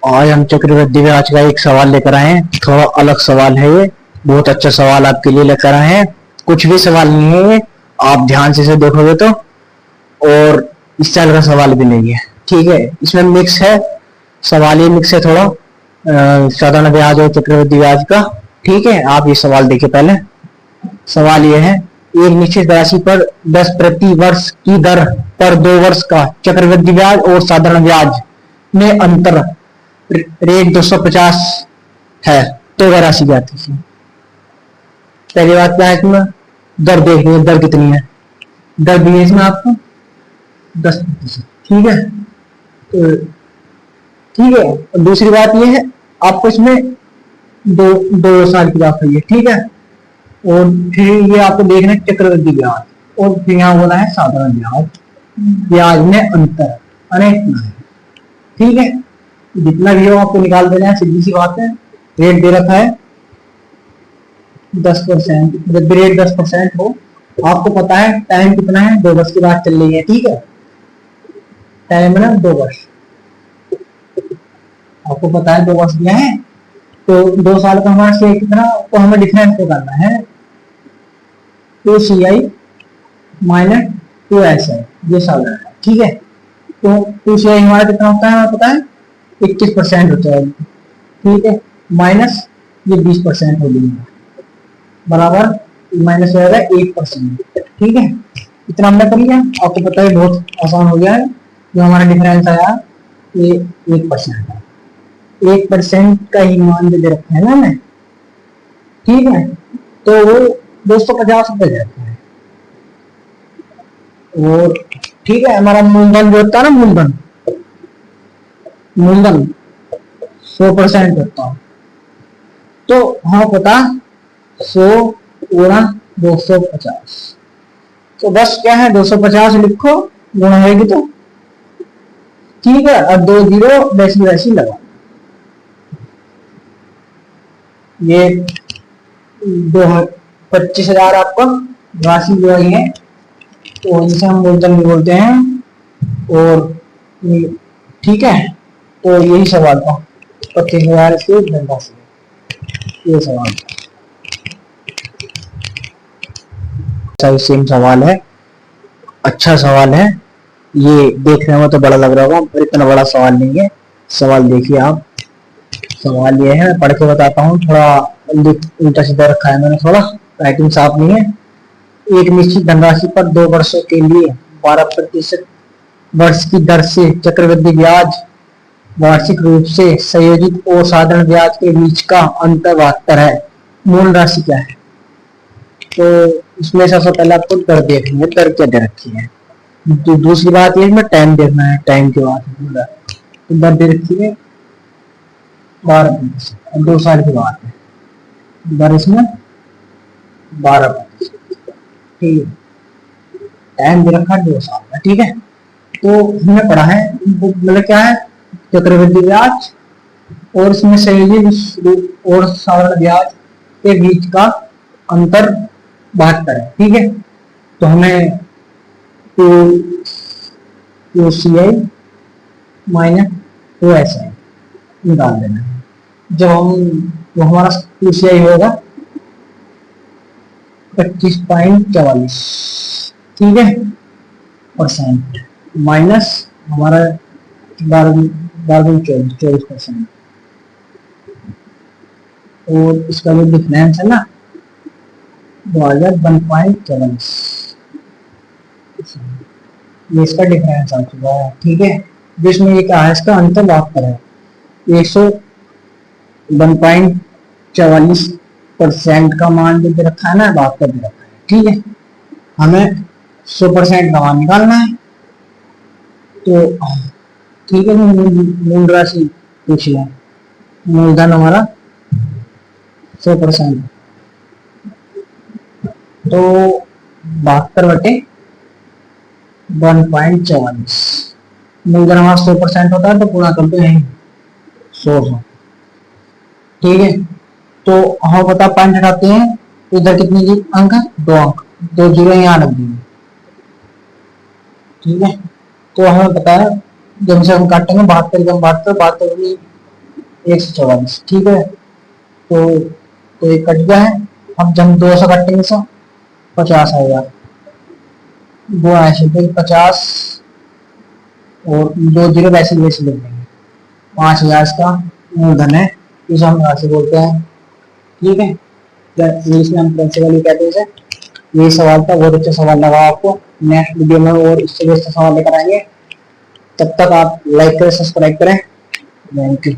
आज हम चक्रवृद्धि ब्याज का एक सवाल लेकर आए हैं। थोड़ा अलग सवाल है ये, बहुत अच्छा सवाल आपके लिए लेकर आए हैं। कुछ भी सवाल नहीं है ये, आप ध्यान से इसे देखोगे तो, और इस साल का सवाल भी नहीं है, ठीक है। इसमें मिक्स है, सवाल ये मिक्स है थोड़ा साधारण ब्याज और चक्रवृद्धि ब्याज का, ठीक है। आप ये सवाल देखिए पहले। सवाल ये है, एक निश्चित राशि पर 10 प्रति वर्ष की दर पर 2 वर्ष का चक्रवृद्धि ब्याज और साधारण ब्याज में अंतर रेट 250 है, तो वह राशि क्या थी। पहली बात क्या है, इसमें दर देखनी है, दर कितनी है। दर दी है इसमें आपको 10%, ठीक है। तो ठीक है, और दूसरी बात यह है, आपको इसमें दो साल की बात हुई है, ठीक है। और फिर ये आपको देखना है चक्रवृद्धि ब्याज, और फिर यहाँ बोला है साधारण ब्याज, ब्याज में अंतर अनेक है, ठीक है। जितना भी हो आपको निकाल देना है, सीधी सी बात है। रेट दे रखा है 10%, जब भी रेट 10% हो, आपको पता है टाइम कितना है, 2 वर्ष की बात चल रही है, ठीक है। टाइम है ना 2 वर्ष, आपको पता है 2 वर्ष दिया है, तो 2 साल का हमारा शेयर कितना, तो हमें डिफरेंस पे करना है 2CI माइनस 2SI, ये साल है, ठीक है। तो 2CI हमारा कितना होता है, हमें पता है 21% होता है, ठीक है। माइनस ये 20% हो गई, बराबर माइनस हो जाएगा 1%, ठीक है। इतना हमने कर लिया, आपको पता है बहुत आसान हो गया है। जो हमारा डिफरेंस आया ये 1% है, 1% का ही मान दे रखा है ना मैं, ठीक है। तो वो 250 रुपए जाता है, और ठीक है। हमारा मूलधन जो होता है ना, मूलधन 100% होता है, तो हाँ पता 100 गुणा 250, तो बस क्या है 250 लिखो, गुणा होगी तो, ठीक है। अब 2 जीरो वैसी वैसी लगा, ये 25,000 आपको राशि जो है, तो इसे हम मूलधन भी बोलते हैं, और ठीक है। तो यही सवाल था, 25,000 से धनराशि, ये सवाल था। सेम सवाल है, अच्छा सवाल है। ये देखने में तो बड़ा लग रहा होगा, पर इतना बड़ा सवाल नहीं है। सवाल देखिए आप, सवाल ये है, पढ़ के बताता हूँ। थोड़ा उल्टा सीधा रखा है मैंने, थोड़ा राइटिंग साफ नहीं है। एक निश्चित धनराशि पर 2 वर्षों के लिए 12% वर्ष की दर से चक्रवृद्धि ब्याज वार्षिक रूप से संयोजित और साधारण ब्याज के बीच का अंतर 72 है। मूल राशि क्या है। तो इसमें सबसे पहले आपको दर देखनी है, दर क्या दे रखी है। तो दूसरी बात ये टाइम देखना है, टाइम के बाद तो दर दे रखी है 12%, 2 साल की बात है, दर इसमें 12%, ठीक है। टाइम दे रखा है 2 साल का, ठीक है। तो हमने पढ़ा है, मतलब क्या है, चक्रवृद्धि ब्याज और इसमें संयोजित और साधारण ब्याज के बीच का अंतर 72 है, ठीक है। तो हमें 2CI माइनस 2SI निकाल देना है। जब तो हमारा 2CI होगा 25.44, ठीक है, परसेंट, माइनस हमारा 24%, और इसका जो डिफरेंस है ना 1.44, ये इसका डिफरेंस आ चुका है, ठीक है। जिसमें ये क्या है, इसका अंतर 72 है। 101.44% का मान जो दे रखा है ना, 72 दे रखा है, ठीक है। हमें 100% का मान निकालना है, तो ठीक है। मूल राशि पूछ लिया, मूलधन हमारा 100%, तो 72/1.44, मूलधन हमारा 100% होता है, तो पूरा करते हैं 100, ठीक है। तो हम पता पॉइंट हटाते हैं, तो इधर कितनी अंक है, 2 अंक, 2 जीरो यहाँ रख देंगे, ठीक है। तो हमें पता है जब से हम काटेंगे 72 72 72 144, ठीक है। तो एक कट गया है। अब जब 200 कटेंगे 50 आएगा, दो ऐसे फिर 50 और दो जीरो वैसे वैसे लिख देंगे। 5000 इसका मूलधन है, इसे हम राशि बोलते हैं, ठीक है। इंग्लिश में हम प्रिंसिपल ही कहते हैं इसे। ये सवाल था, बहुत अच्छा सवाल लगा आपको। नेक्स्ट वीडियो में और इससे भी अच्छा सवाल लेकर आएंगे। तब तक आप लाइक करें, सब्सक्राइब करें। Thank you.